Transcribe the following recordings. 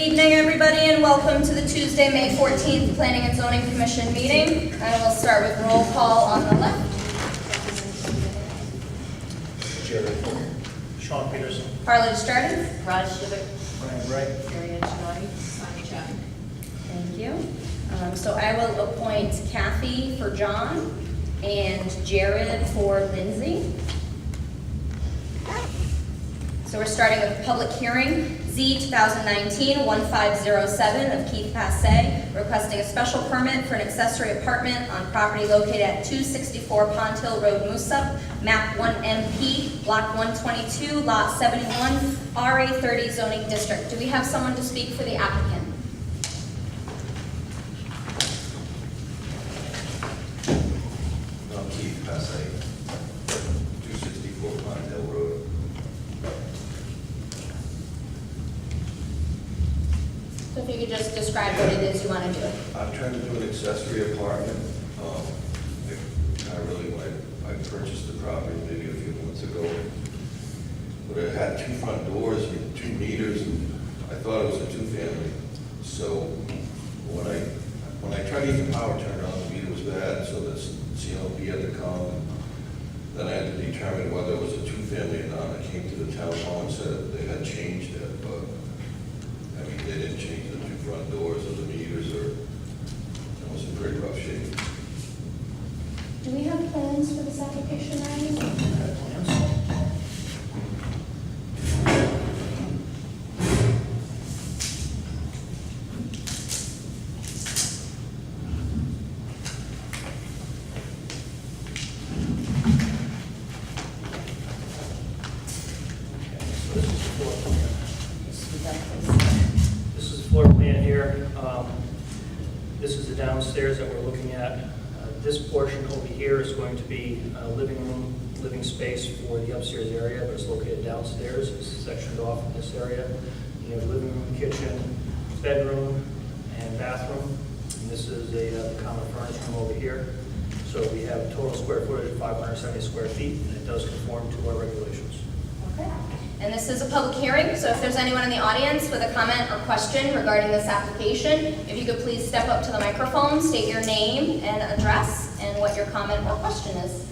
evening, everybody, and welcome to the Tuesday, May 14th Planning and Zoning Commission meeting. And we'll start with roll call on the left. Jerry. Sean Peterson. Harley Stratton. Raj Shivik. Brian Wright. Marianne Chenardi. Sonny Chapman. Thank you. So I will appoint Kathy for John and Jared for Lindsay. So we're starting with public hearing, Z 2019-1507 of Keith Passay, requesting a special permit for an accessory apartment on property located at 264 Pond Hill Road, Moosup, map 1MP, block 122, lot 71, RA 30 zoning district. Do we have someone to speak for the applicant? I'm Keith Passay, 264 Pond Hill Road. So if you could just describe what it is you want to do. I'm trying to do an accessory apartment. I purchased the property maybe a few months ago, but it had two front doors and 2 meters, and I thought it was a 2-family. So when I tried to get the power turned on, the meter was bad, so this CLP had to come. Then I had to determine whether it was a 2-family or not. I came to the town hall and said they had changed it, but I mean, they didn't change the 2 front doors or the meters, or it was in pretty rough shape. Do we have plans for this application, Ryan? This is the floor plan here. This is the downstairs that we're looking at. This portion over here is going to be a living room, living space for the upstairs area, but it's located downstairs. It's sectioned off in this area. You have living room, kitchen, bedroom, and bathroom. And this is a common furnace room over here. So we have a total square footage of 570 square feet, and it does conform to our regulations. Okay. And this is a public hearing, so if there's anyone in the audience with a comment or question regarding this application, if you could please step up to the microphone, state your name and address, and what your comment or question is.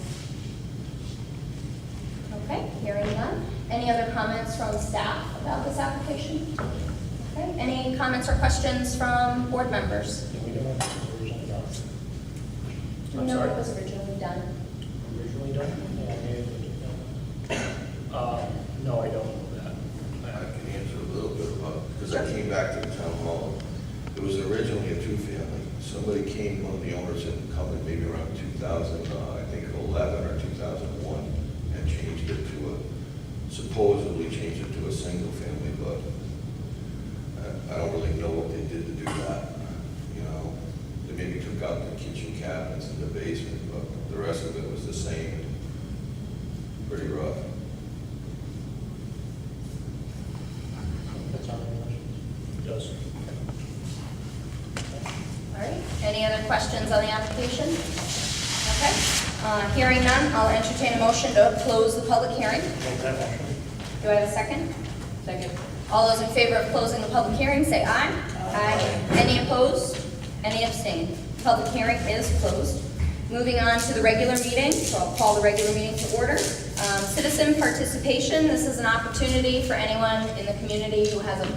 Okay, hearing none. Any other comments from staff about this application? Okay, any comments or questions from board members? Do we know what was originally done? Do you know what was originally done? Originally done? No, I don't know that. I can answer a little bit about, because I came back to the town hall. It was originally a 2-family. Somebody came, one of the owners had come in maybe around 2011 or 2001 and changed it to supposedly changed it to a single family, but I don't really know what they did to do that. You know, they maybe took out the kitchen cabinets in the basement, but the rest of it was the same. Pretty rough. That's our regulations. It does. All right, any other questions on the application? Okay, hearing none, I'll entertain a motion to close the public hearing. Make that motion. Do I have a second? Second. All those in favor of closing the public hearing, say aye. Aye. Any opposed? Any abstained? Public hearing is closed. Moving on to the regular meeting, so I'll call the regular meeting to order. Citizen participation, this is an opportunity for anyone in the community who has a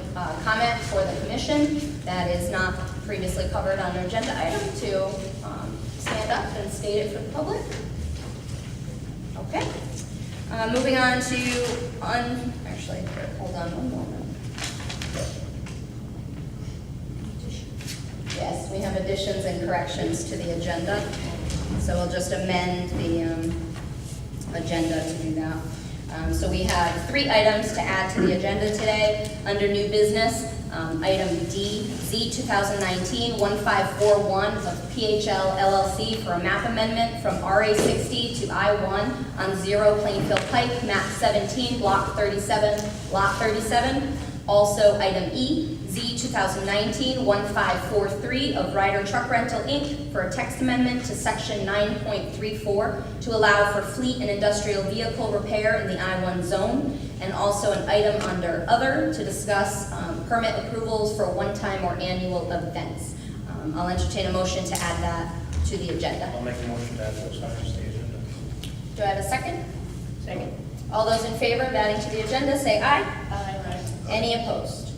comment for the commission that is not previously covered on an agenda item to stand up and state it for the public. Okay. Moving on to, actually, here, hold on one moment. Yes, we have additions and corrections to the agenda. So we'll just amend the agenda to do that. So we have 3 items to add to the agenda today. Under new business, item D, Z 2019-1541 of PHL LLC for a map amendment from RA 60 to I1 on 0 Plainfield Pike, map 17, block 37, lot 37. Also, item E, Z 2019-1543 of Ryder Truck Rental, Inc. for a text amendment to section 9.34 to allow for fleet and industrial vehicle repair in the I-1 zone. And also an item under other to discuss permit approvals for one-time or annual events. I'll entertain a motion to add that to the agenda. I'll make a motion to add those items to the agenda. Do I have a second? Second. All those in favor of adding to the agenda, say aye. Aye. Any opposed?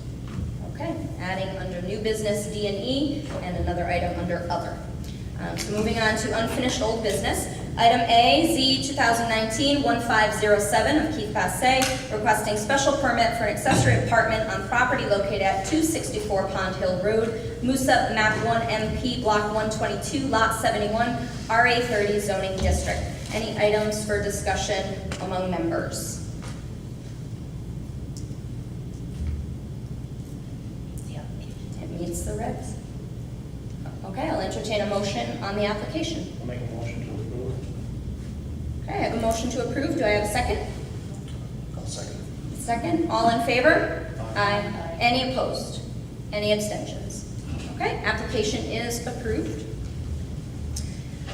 Okay, adding under new business D and E, and another item under other. So moving on to unfinished old business. Item A, Z 2019-1507 of Keith Passe, requesting special permit for an accessory apartment on property located at 264 Pond Hill Road, Moosup, Map 1 MP, Block 122, Lot 71, RA 30 zoning district. Any items for discussion among members? It meets the regs. Okay, I'll entertain a motion on the application. I'll make a motion to approve. Okay, I have a motion to approve. Do I have a second? I'll second. Second. All in favor? Aye. Any opposed? Any abstentions? Okay, application is approved.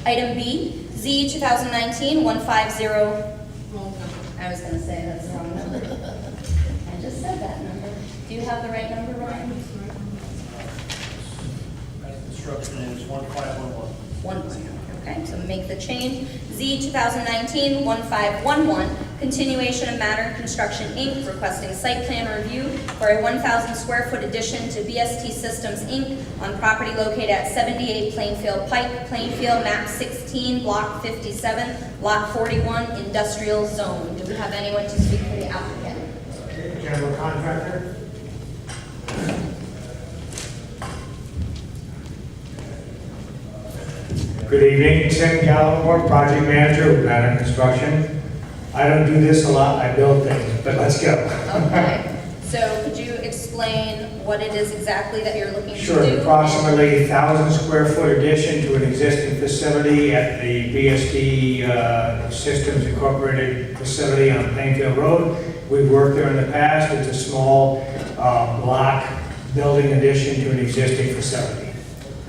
Item B, Z 2019-150. I was going to say that's the wrong number. I just said that number. Do you have the right number, Ryan? Construction is 1511. 1. Okay, so make the change. Z 2019-1511, continuation of Matter Construction, Inc., requesting site plan review for a 1,000 square foot addition to BST Systems, Inc. on property located at 78 Plainfield Pike, Plainfield, map 16, block 57, lot 41, industrial zone. Do we have anyone to speak for the applicant? General contractor. Good evening, Tim Gallimore, project manager with Matter Construction. I don't do this a lot, I build things, but let's go. Okay, so could you explain what it is exactly that you're looking to do? Sure, approximately 1,000 square foot addition to an existing facility at the BSD Systems Incorporated facility on Plainfield Road. We've worked there in the past. It's a small block building addition to an existing facility.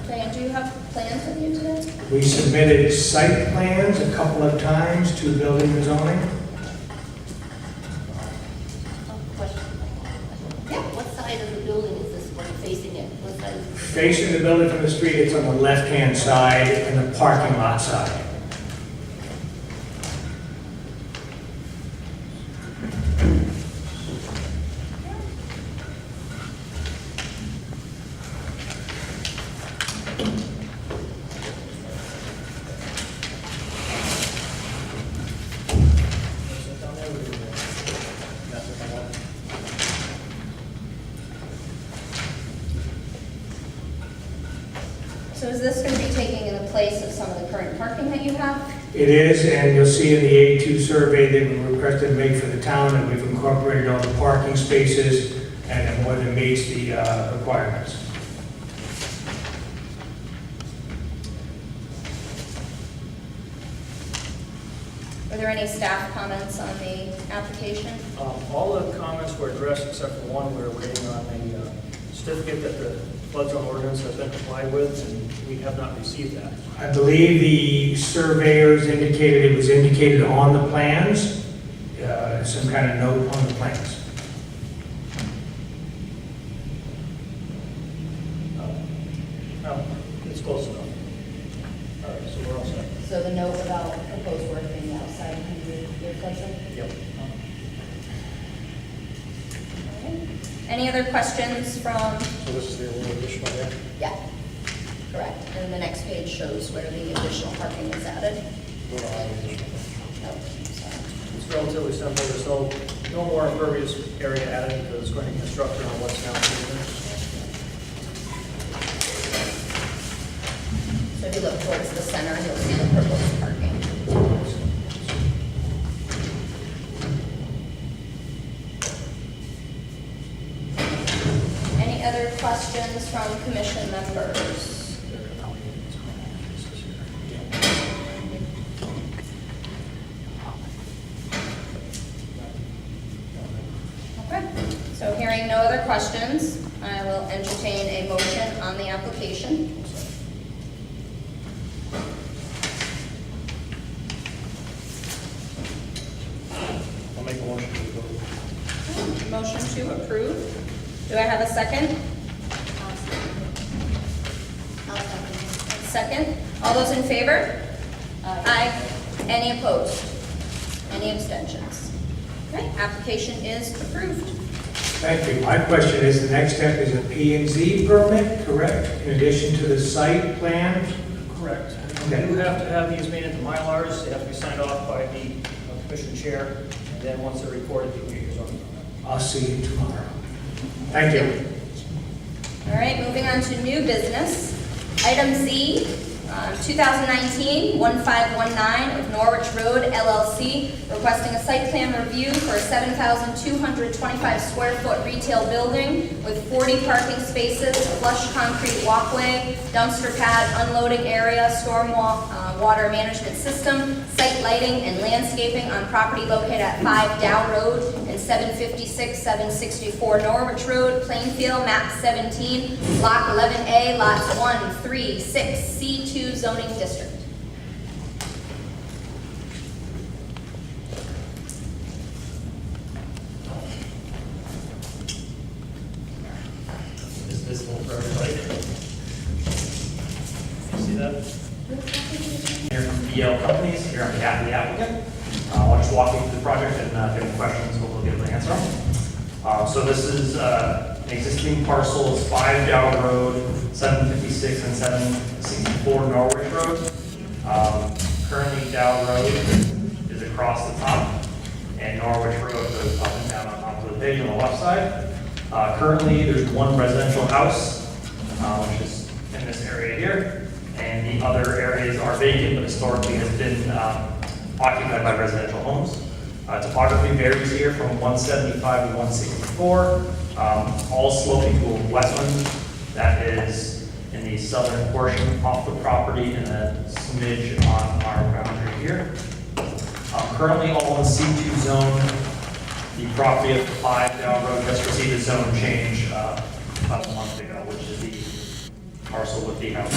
Okay, and do you have plans with you today? We submitted site plans a couple of times to building and zoning. Yeah. What side of the building is this one facing it? What side is it? Facing the building from the street, it's on the left-hand side and the parking lot side. So is this going to be taking the place of some of the current parking that you have? It is, and you'll see in the A2 survey that we requested to make for the town, that we've incorporated all the parking spaces, and it more than meets the requirements. Are there any staff comments on the application? All the comments were addressed except for one. We were waiting on a certificate that the flood zone ordinance has been complied with, and we have not received that. I believe the surveyors indicated it was indicated on the plans, some kind of note on the plans. No, it's close enough. All right, so we're all set. So the note about proposed work being outside of your flood zone? Yep. Okay. Any other questions from? So this is the little additional there? Yeah, correct. And the next page shows where the additional parking is added. We're all on the additional. No, sorry. It's relatively simple. There's no more impervious area added because it's going to be constructed on what's now pavement. So if you look towards the center, you'll see the proposed parking. Any other questions from commission members? Okay, so hearing no other questions, I will entertain a motion on the application. I'll make a motion to approve. Motion to approve. Do I have a second? I'll second. Second. All those in favor? Aye. Any opposed? Any abstentions? Okay, application is approved. Thank you. My question is, the next step is a P and Z permit, correct? In addition to the site plan? Correct. Okay. You have to have these made into Mylars, they have to be signed off by the commission chair, and then once they're recorded, you can get your zoning permit. I'll see you tomorrow. Thank you. All right, moving on to new business. Item Z, 2019-1519 of Norwich Road LLC, requesting a site plan review for a 7,225 square foot retail building with 40 parking spaces, flush concrete walkway, dumpster pad, unloading area, storm water management system, site lighting, and landscaping on property located at 5 Dow Road and 756-764 Norwich Road, Plainfield, map 17, block 11A, lots 1, 3, 6, C2 zoning district. Is this one for everybody? See that? Here from BL Companies, here on behalf of the applicant. I'll just walk you through the project, and if you have any questions, we'll be able to answer them. So this is an existing parcel, it's 5 Dow Road, 756 and 764 Norwich Road. Currently Dow Road is across the top, and Norwich Road goes up and down on top of the page on the left side. Currently, there's one residential house, which is in this area here, and the other areas are vacant, but historically has been occupied by residential homes. Topography varies here from 175 to 164, all sloping to a wetland that is in the southern portion off the property and a smidge on our boundary here. Currently all in the C2 zone. The property of 5 Dow Road just received a zone change about a month ago, which is the parcel with the house.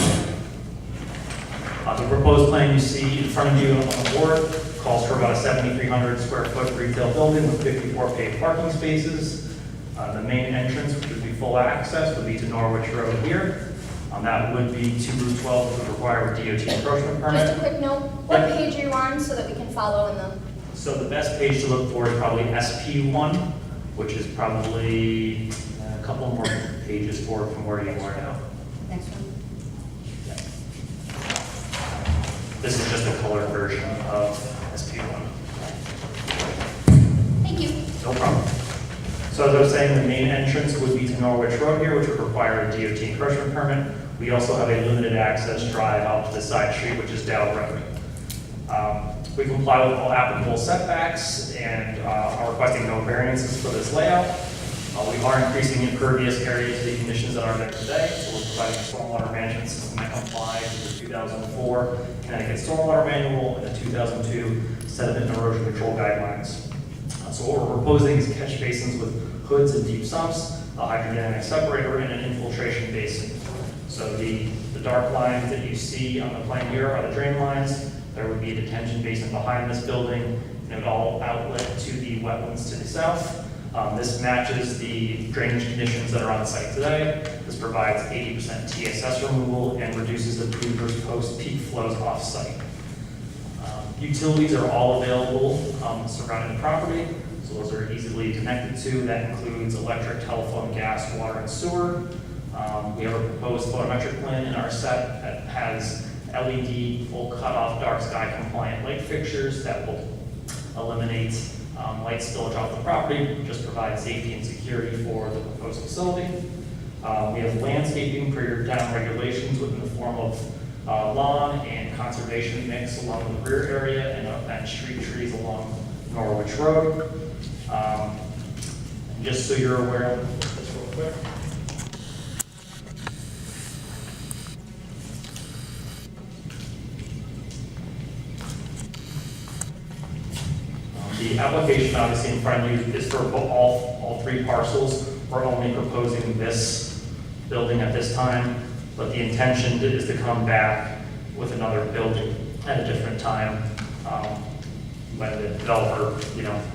The proposed plan you see in front of you on the board calls for about a 7,300 square foot retail building with 54 paid parking spaces. The main entrance, which would be full access, would be to Norwich Road here. That would be to Route 12, which would require a DOT encroachment permit. Just a quick note, what page are you on so that we can follow in the... So the best page to look for is probably SP1, which is probably a couple more pages forward from where you are now. Next one. This is just a colored version of SP1. Thank you. No problem. So as I was saying, the main entrance would be to Norwich Road here, which would require a DOT encroachment permit. We also have a limited access drive out to the side street, which is Dow Road. We comply with all applicable setbacks and are requesting no variances for this layout. We are increasing impervious areas to the conditions that are there today, so we're providing a stormwater management system that complies with the 2004 Connecticut Stormwater Manual and the 2002 Sediment and Erosion Control Guidelines. So what we're proposing is catch basins with hoods and deep sumps, a hydrodynamic separator, and an infiltration basin. So the dark lines that you see on the plan here are the drain lines. There would be a detention basin behind this building, and it would all outlet to the wetlands to the south. This matches the drainage conditions that are on site today. This provides 80% TSS removal and reduces the post-peak flows off-site. Utilities are all available surrounding the property, so those are easily connected to. That includes electric, telephone, gas, water, and sewer. We have a proposed photometric plan in our set that has LED, full cutoff, dark sky compliant light fixtures that will eliminate light spillage off the property, just provide safety and security for the proposed facility. We have landscaping per your town regulations within the form of lawn and conservation mix along the rear area and street trees along Norwich Road. And just so you're aware of this real quick. The application obviously in front of you is for all three parcels. We're only proposing this building at this time, but the intention is to come back with another building at a different time when the developer,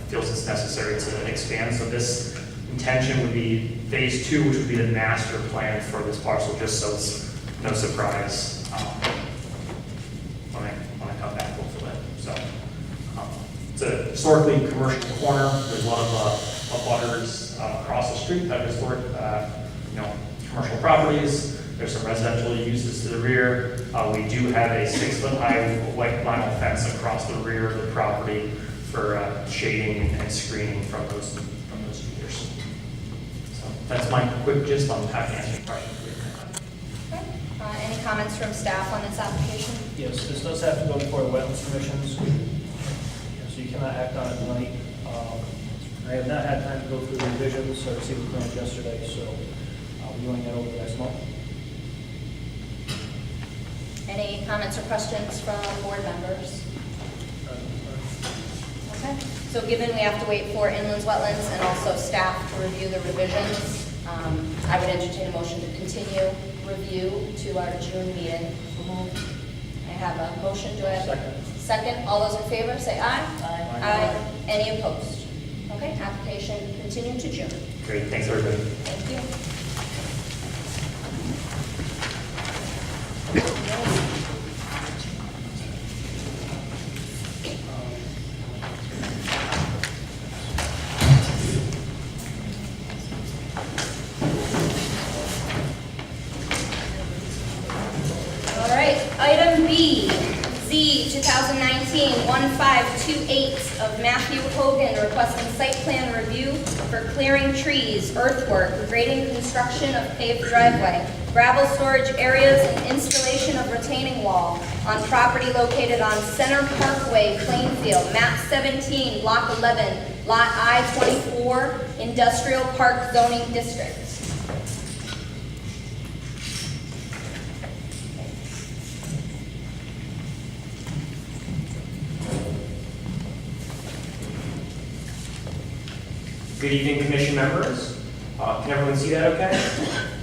feels it's necessary to expand. So this Intention would be phase 2, which would be the master plan for this parcel, just so it's no surprise when I come back hopefully. So it's a historically commercial corner. There's a lot of butters across the street that historic commercial properties. There's some residential uses to the rear. We do have a 6-foot high white vinyl fence across the rear of the property for shading and screening from those meters. So that's my quick gist on how to answer your question. Okay. Any comments from staff on this application? Yes, this does have to go before the wetlands commissions, so you cannot act on it tonight. I have not had time to go through the revisions, so I received the plans yesterday, so I'll be doing that over the next month. Any comments or questions from board members? Okay, so given we have to wait for inlands, wetlands, and also staff to review the revisions, I would entertain a motion to continue review to our June meeting. I have a motion, do I have? Second. Second, all those in favor, say aye. Aye. Aye. Any opposed? Okay, application continued to June. Great, thanks everybody. Thank you. All right, item B, Z 2019-1528 of Matthew Hogan requesting site plan review for clearing trees, earthwork, grading construction of paved driveway, gravel storage areas, and installation of retaining wall on property located on Center Parkway, Plainfield, map 17, block 11, lot I-24, industrial park zoning district. Good evening, commission members. Can everyone see that okay?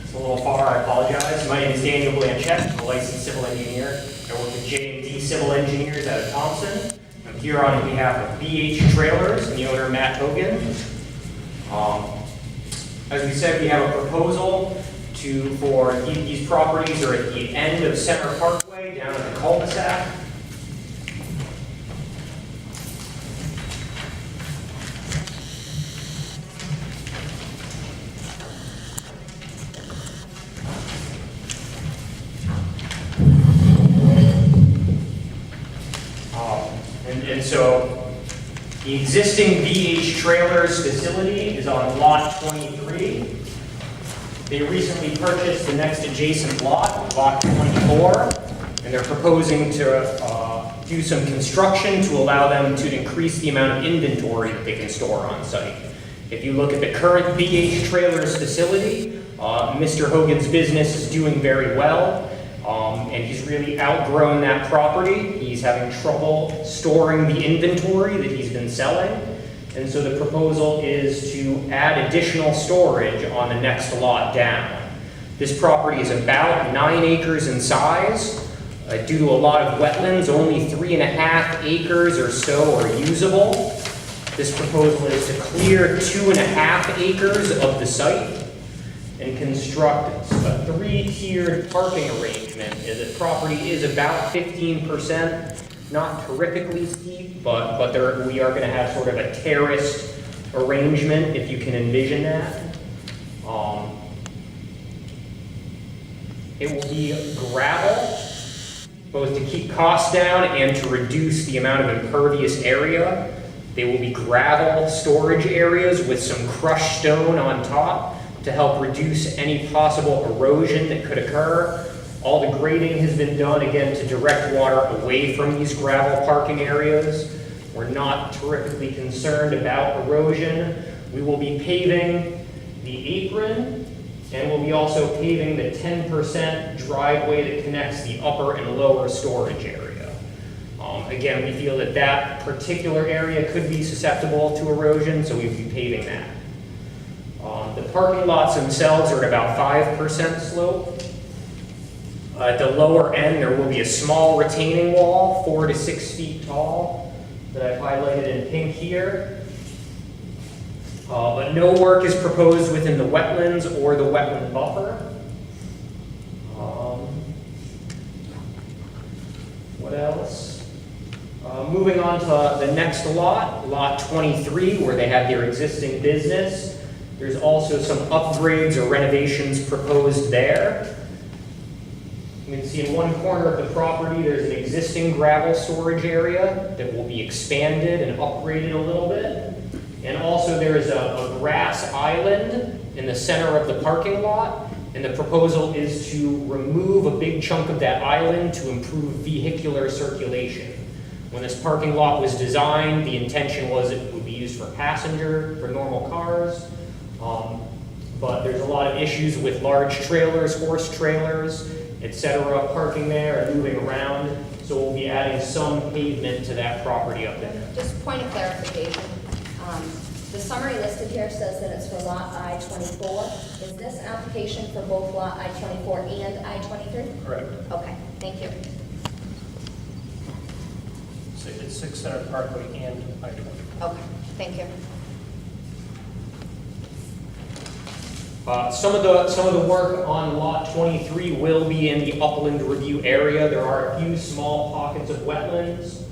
It's a little far, I apologize. My name is Daniel Blanchett, I'm a licensed civil engineer. I work with J&D Civil Engineers out of Thompson. I'm here on behalf of BH Trailers and the owner, Matt Hogan. As we said, we have a proposal for these properties are at the end of Center Parkway, down at the cul-de-sac. And so the existing BH Trailers facility is on lot 23. They recently purchased the next adjacent lot, lot 24, and they're proposing to do some construction to allow them to increase the amount of inventory that they can store on site. If you look at the current BH Trailers facility, Mr. Hogan's business is doing very well. And he's really outgrown that property. He's having trouble storing the inventory that he's been selling. And so the proposal is to add additional storage on the next lot down. This property is about 9 acres in size. Due to a lot of wetlands, only 3.5 acres or so are usable. This proposal is to clear 2.5 acres of the site and construct a 3-tiered parking arrangement. The property is about 15%, not terrifically steep, but we are going to have sort of a terraced arrangement, if you can envision that. It will be gravel, both to keep costs down and to reduce the amount of impervious area. They will be gravel storage areas with some crushed stone on top to help reduce any possible erosion that could occur. All the grading has been done, again, to direct water away from these gravel parking areas. We're not terrifically concerned about erosion. We will be paving the apron, and we'll be also paving the 10% driveway that connects the upper and lower storage area. Again, we feel that that particular area could be susceptible to erosion, so we'll be paving that. The parking lots themselves are at about 5% slope. At the lower end, there will be a small retaining wall, 4 to 6 feet tall, that I've highlighted in pink here. But no work is proposed within the wetlands or the wetland buffer. What else? Moving on to the next lot, lot 23, where they have their existing business. There's also some upgrades or renovations proposed there. You can see in one corner of the property, there's an existing gravel storage area that will be expanded and upgraded a little bit. And also there is a grass island in the center of the parking lot. And the proposal is to remove a big chunk of that island to improve vehicular circulation. When this parking lot was designed, the intention was it would be used for normal cars. But there's a lot of issues with large trailers, horse trailers, etc., parking there and moving around. So we'll be adding some pavement to that property up there. Just point of clarification. The summary listed here says that it's for lot I-24. Is this application for both lot I-24 and I-23? Correct. Okay, thank you. So it's 6 Center Parkway and I-20. Okay, thank you. Some of the work on lot 23 will be in the upland review area. There are a few small pockets of wetlands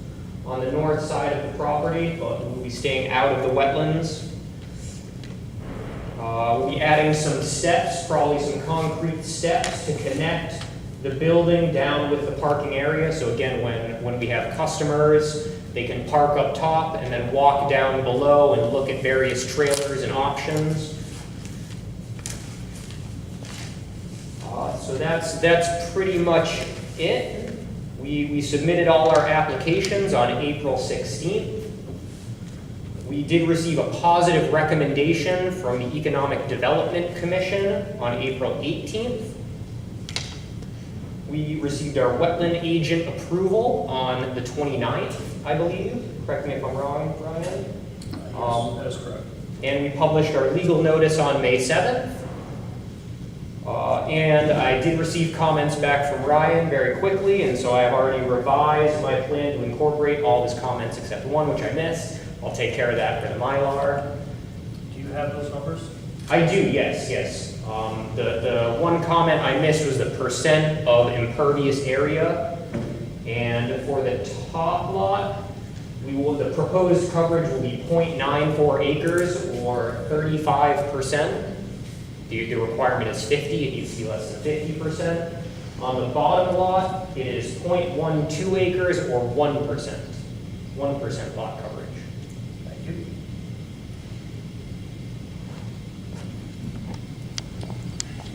on the north side of the property, but we'll be staying out of the wetlands. We'll be adding some steps, probably some concrete steps to connect the building down with the parking area. So again, when we have customers, they can park up top and then walk down below and look at various trailers and options. So that's pretty much it. We submitted all our applications on April 16th. We did receive a positive recommendation from the Economic Development Commission on April 18th. We received our wetland agent approval on the 29th, I believe. Correct me if I'm wrong, Brian. That is correct. And we published our legal notice on May 7th. And I did receive comments back from Ryan very quickly, and so I have already revised my plan to incorporate all his comments except one, which I missed. I'll take care of that for the Mylar. Do you have those numbers? I do, yes. The one comment I missed was the percent of impervious area. And for the top lot, the proposed coverage will be 0.94 acres or 35%. The requirement is 50, it needs to be less than 50%. On the bottom lot, it is 0.12 acres or 1%. 1% lot coverage. Thank you.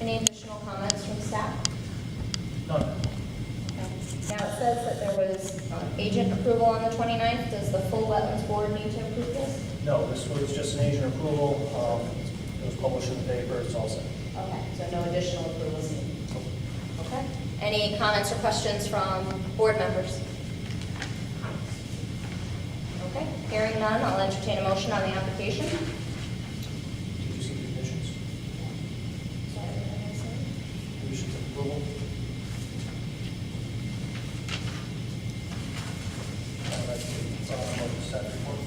Any additional comments from staff? None. Okay. Now it says that there was agent approval on the 29th. Does the full wetlands board need to approve this? No, this was just an agent approval. It was published in the paper, it's all set. Okay, so no additional approvals needed. Okay. Any comments or questions from board members? Okay, hearing none, I'll entertain a motion on the application. Did you see the conditions? Sorry, what did I say? Conditions of approval? That's on the staff report.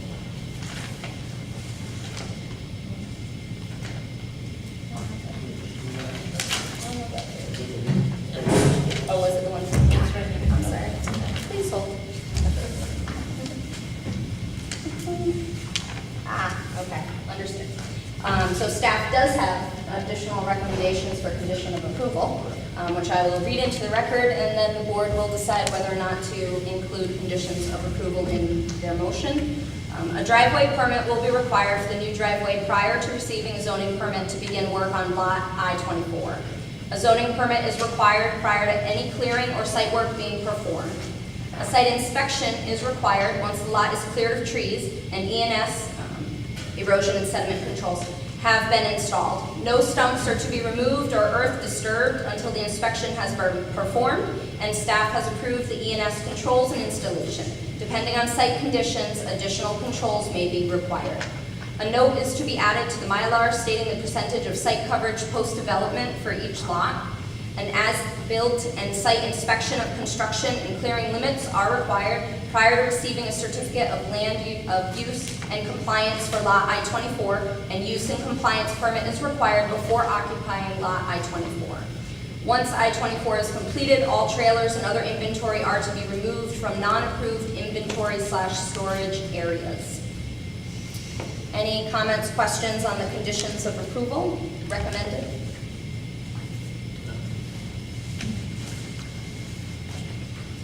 Oh, was it the one from Kingsford? I'm sorry. Please hold. Okay, understood. So staff does have additional recommendations for condition of approval, which I will read into the record, and then the board will decide whether or not to include conditions of approval in their motion. A driveway permit will be required for the new driveway prior to receiving a zoning permit to begin work on lot I-24. A zoning permit is required prior to any clearing or site work being performed. A site inspection is required once the lot is cleared of trees and E&S, erosion and sediment controls, have been installed. No stumps are to be removed or earth disturbed until the inspection has been performed and staff has approved the E&S controls and installation. Depending on site conditions, additional controls may be required. A note is to be added to the Mylar stating the percentage of site coverage post-development for each lot. An as-built and site inspection of construction and clearing limits are required prior to receiving a certificate of use and compliance for Lot I-24, and use and compliance permit is required before occupying Lot I-24. Once I-24 is completed, all trailers and other inventory are to be removed from non-approved inventory/storage areas. Any comments, questions on the conditions of approval recommended?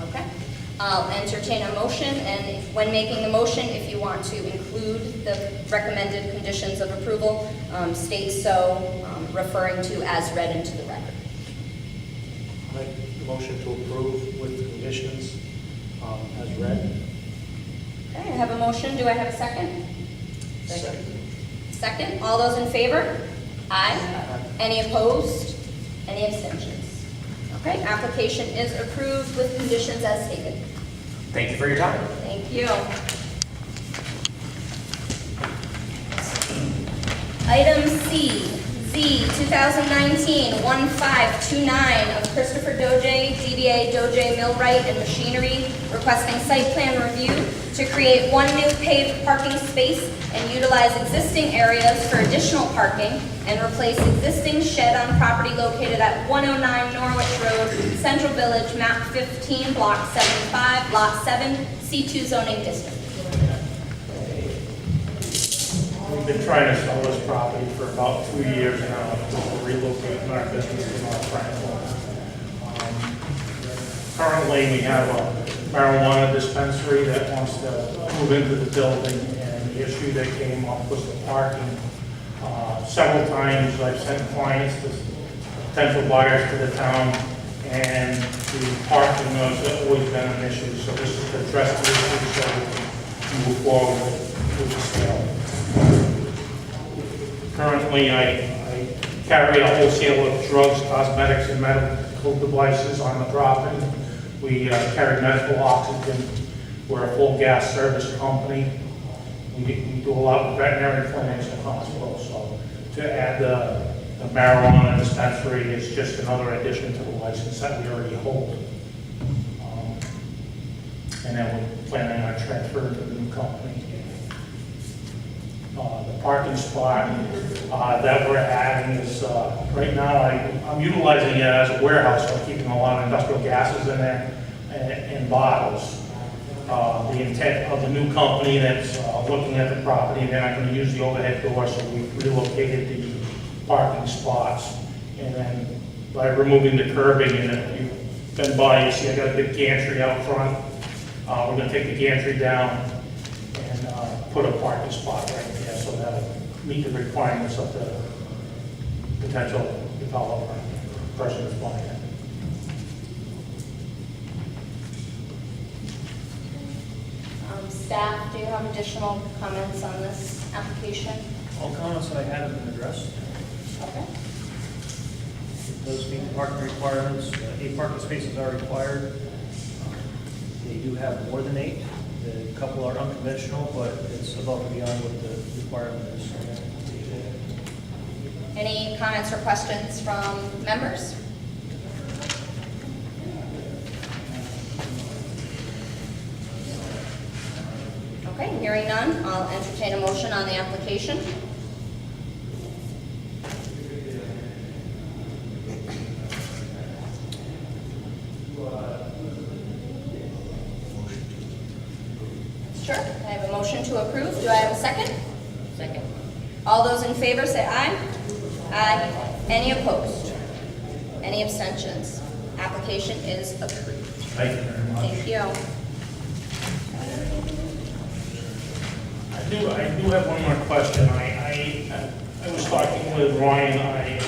Okay. I'll entertain a motion, and when making the motion, if you want to include the recommended conditions of approval, state so, referring to as read into the record. Make the motion to approve with conditions as read. Okay, I have a motion. Do I have a second? Second. Second. All those in favor? Aye. Any opposed? Any abstentions? Okay, application is approved with conditions as stated. Thank you for your time. Thank you. Item C, Z 2019-1529 of Christopher Doje, DBA Doje Millwright and Machinery, requesting site plan review to create one new paved parking space and utilize existing areas for additional parking and replace existing shed on property located at 109 Norwich Road, Central Village, map 15, block 75, lot 7, C2 zoning district. We've been trying to sell this property for about 2 years now, to relocate our business to North Plainfield. Currently, we have a marijuana dispensary that wants to move into the building, and the issue that came up was the parking. Several times I've sent clients to potential buyers to the town, and the parking has always been an issue, so this is to address the issue so we can move forward with the sale. Currently, I carry a wholesale of drugs, cosmetics, and medical devices on the property. We carry medical oxygen. We're a full gas service company. We do a lot with veterinary clinics and hospitals. So to add the marijuana dispensary is just another addition to the license that we already hold. And then we're planning on transferring to the new company. The parking spot that we're adding is, right now, I'm utilizing it as a warehouse, so I'm keeping a lot of industrial gases in there and bottles. The intent of the new company that's looking at the property, they're not going to use the overhead door, so we've relocated the parking spots. And then by removing the curbing, and if you've been by, you see I got a big gantry out front. We're going to take the gantry down and put a parking spot right there, so that'll meet the requirements of the potential developer, person that's buying it. Staff, do you have additional comments on this application? All comments that I had have been addressed. Okay. It does meet the parking requirements. 8 parking spaces are required. They do have more than 8. The couple are unconventional, but it's above and beyond what the requirement is. Any comments or questions from members? Okay, hearing none, I'll entertain a motion on the application. Sure, I have a motion to approve. Do I have a second? Second. All those in favor say aye. Aye. Any opposed? Any abstentions? Application is approved. Thank you very much. Thank you. I do have one more question. I was talking with Ryan. I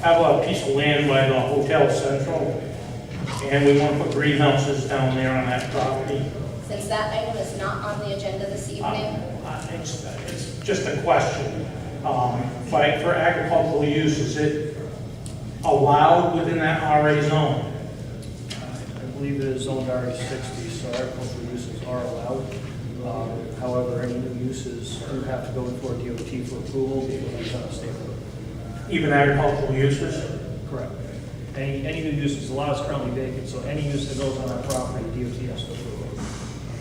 have a piece of land by the Hotel Central, and we want to put greenhouses down there on that property. Since that item is not on the agenda this evening, It's just a question. For agricultural use, is it allowed within that RA zone? I believe it is zoned RA60, so agricultural uses are allowed. However, any new uses do have to go before DOT for approval because it's on a state road. Even agricultural uses? Correct. Any new uses, the lot is currently vacant, so any use that goes on our property, DOT has to approve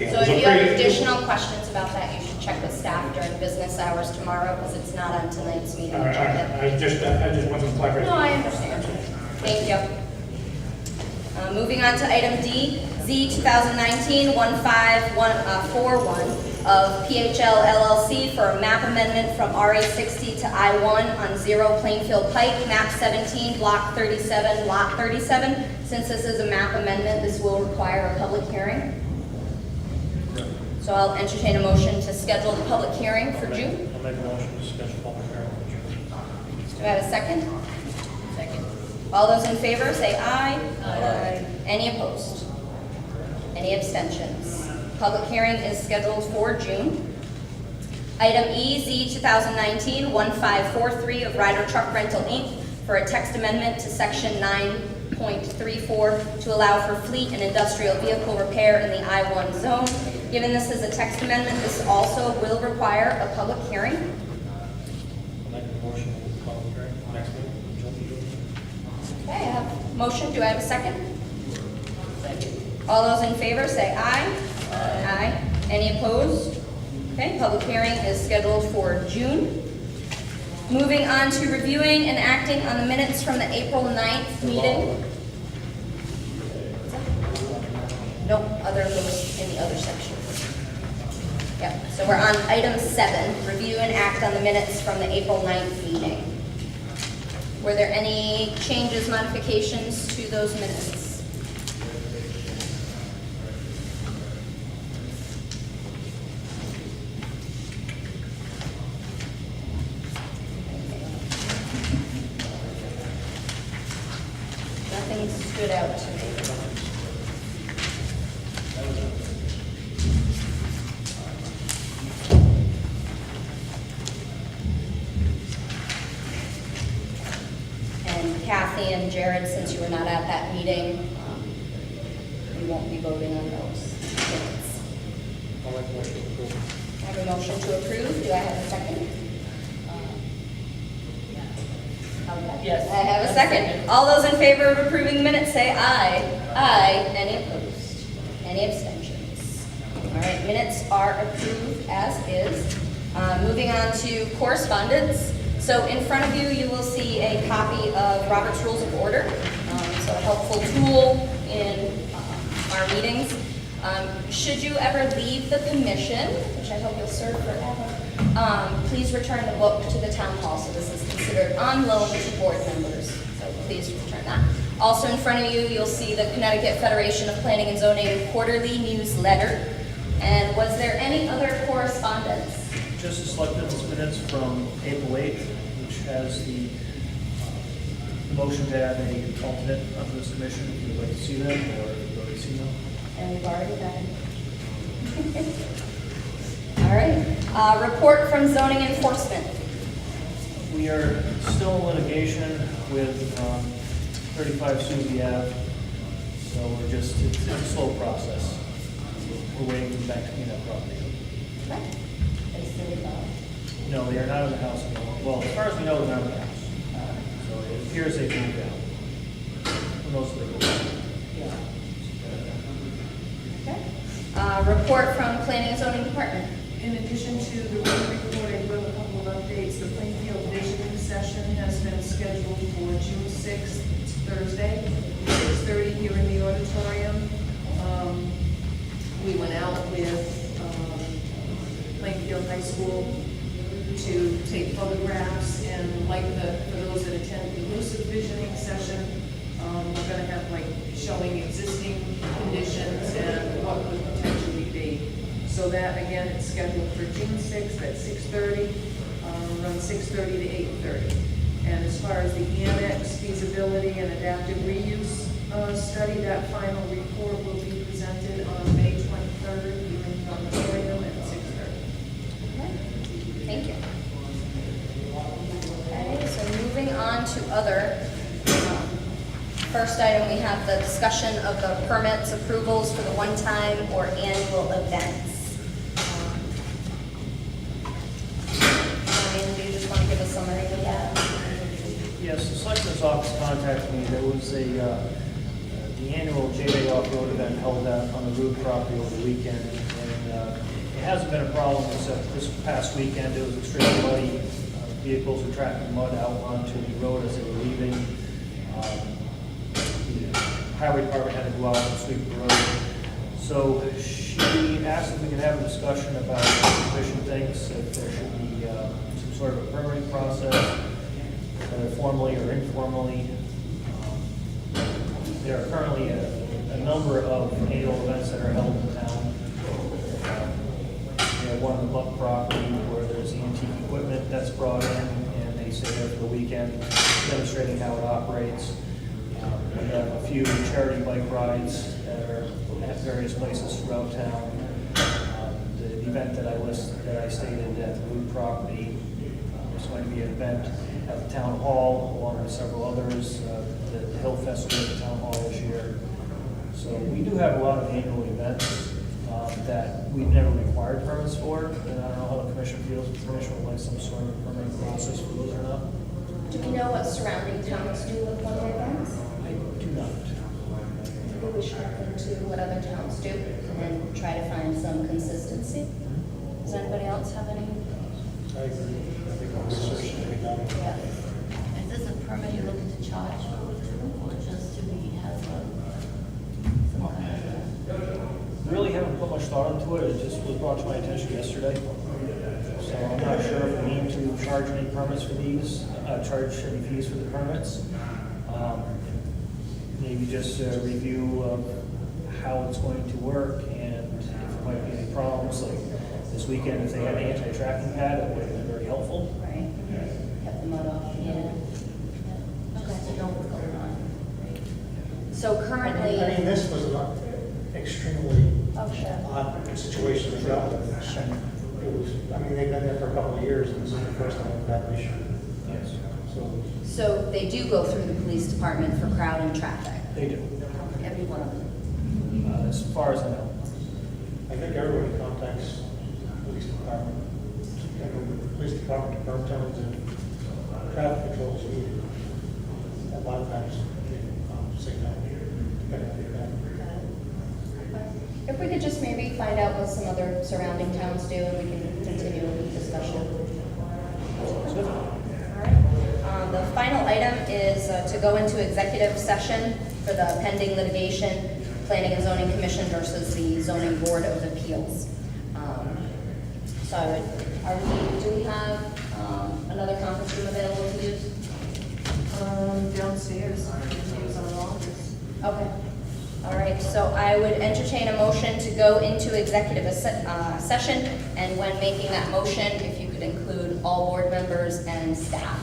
it. So if you have additional questions about that, you should check with staff during business hours tomorrow, because it's not on tonight's meeting All right, agenda. I just want some clarification. No, I understand. Thank you. Moving on to item D, Z 2019-1541 of PHL LLC for a map amendment from RA 60 to I-1 on 0 Plainfield Pike, map 17, block 37, lot 37. Since this is a map amendment, this will require a public hearing. So I'll entertain a motion to schedule the public hearing for June. I'll make a motion to schedule public hearing for June. Do I have a second? Second. All those in favor, say aye. Aye. Any opposed? Any abstentions? Public hearing is scheduled for June. Item E, Z 2019-1543 of Ryder Truck Rental, Inc. for a text amendment to section 9.34 to allow for fleet and industrial vehicle repair in the I-1 zone. Given this is a text amendment, this also will require a public hearing. I'll make a motion to public hearing next meeting. Okay, I have a motion. Do I have a second? Second. All those in favor say aye. Aye. Any opposed? Okay, public hearing is scheduled for June. Moving on to reviewing and acting on the minutes from the April 9th meeting. No, other those in the other section. Yep, so we're on item 7, review and act on the minutes from the April 9th meeting. Were there any changes, modifications to those minutes? Nothing stood out to me. And Kathy and Jared, since you were not at that meeting, you won't be voting on those minutes. I'll make a motion to approve. I have a motion to approve. Do I have a second? Okay. Yes. I have a second. All those in favor of approving the minutes say aye. Aye. Any opposed? Any abstentions? All right, minutes are approved as is. Moving on to correspondence. So in front of you, you will see a copy of Robert's Rules of Order. So a helpful tool in our meetings. Should you ever leave the commission, which I hope you'll serve forever, please return the book to the town hall. So this is considered on loan to board members. So please return that. Also in front of you, you'll see the Connecticut Federation of Planning and Zoning quarterly newsletter. And was there any other correspondence? Just the selectmen's minutes from April 8th, which has the motion to add an alternate under the submission, if you'd like to see them, or if you've already seen them. And we've already done it. All right. Report from zoning enforcement. We are still in litigation with 35 Suzie Ave, so it's a slow process. We're waiting for them back to clean up property. Okay. They still involved. No, they are not in the house anymore. Well, as far as we know, they're not in the house. So it appears they've moved out. Who knows if they go back? Okay. Report from planning and zoning department. In addition to the road recording, with a couple of updates, the Plainfield visioning session has been scheduled for June 6th, Thursday, 6:30 here in the auditorium. We went out with Plainfield High School to take photographs, and for those that attend the lucid visioning session, we're going to have showing existing conditions and what could potentially be. So that, again, it's scheduled for June 6th at 6:30, from 6:30 to 8:30. And as far as the annex feasibility and adaptive reuse study, that final report will be presented on May 23rd here in the auditorium at 6:30. Okay. Thank you. Okay, so moving on to other. First item, we have the discussion of the permits approvals for the one-time or annual events. Do you just want to give a summary of that? Yes, the selectmen's Clerk's office contacted me. There was the annual J-Day off-road event held on the Root property over the weekend, and it hasn't been a problem except this past weekend. It was extremely muddy. Vehicles were tracking mud out onto the road as they were leaving. The highway department had to go out and sweep the road. So she asked if we could have a discussion about what the commission thinks, if there should be some sort of a permitting process, whether formally or informally. There are currently a number of annual events that are held in town. We have one on the Buck property where there's antique equipment that's brought in, and they stay there for the weekend, demonstrating how it operates. We have a few charity bike rides that are at various places throughout town. The event that I stated at the Root property is going to be an event at the town hall, along with several others. The Hill Festival at the town hall this year. So we do have a lot of annual events that we've never required permits for, and I don't know how the commission feels. If the commission would like some sort of permitting process for those or not. Do we know what surrounding towns do with one-day events? I do not. Maybe we should look into what other towns do and then try to find some consistency. Does anybody else have any? I agree. I think research should be done. Yeah. Is this a permit you're looking to charge for, or just to have some kind of? Really haven't put much thought into it. It just was brought to my attention yesterday. So I'm not sure if we need to charge any permits for these, charge any fees for the permits. Maybe just a review of how it's going to work, and if there might be any problems, like this weekend, if they had an anti-tracking pad, it would have been very helpful. Right. Kept the mud off. Yeah. Okay, so don't go on. So I mean, currently, this was an extremely oh, sure. odd situation to dealt with. It was, I mean, they've been there for a couple of years, and this is the first time we've had an issue. Yes, So they do go through the police department for crowd and traffic, they do, every one of them. as far as I know. I think everybody contacts the police department. And the police department to burn towns and traffic controls needed. A lot of times, they say no. If we could just maybe find out what some other surrounding towns do, and we can continue the discussion. Sounds good. All right. The final item is to go into executive session for the pending litigation, Planning and Zoning Commission versus the Zoning Board of Appeals. So do we have another conference room available to use? Downstairs, use our office. Okay. All right, so I would entertain a motion to go into executive session, and when making that motion, if you could include all board members and staff.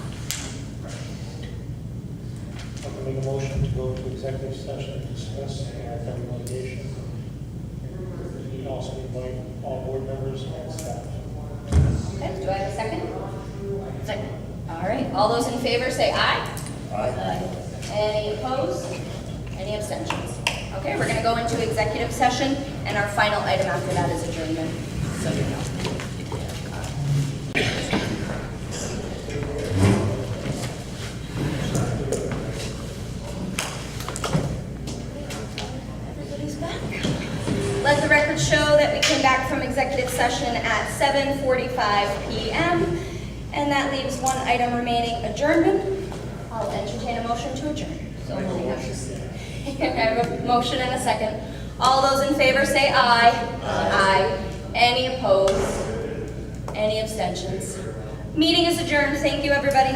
I can make a motion to go to executive session to discuss pending litigation. And also invite all board members and staff. Okay, do I have a second? Second. All right, all those in favor say aye. Aye. Any opposed? Any abstentions? Okay, we're gonna go into executive session, and our final item after that is adjournment, so you know. Everybody's back. Let the record show that we came back from executive session at 7:45 p.m., and that leaves one item remaining, adjournment. I'll entertain a motion to adjourn. So I have a motion and a second. All those in favor say aye. Aye. Any opposed? Any abstentions? Meeting is adjourned. Thank you, everybody.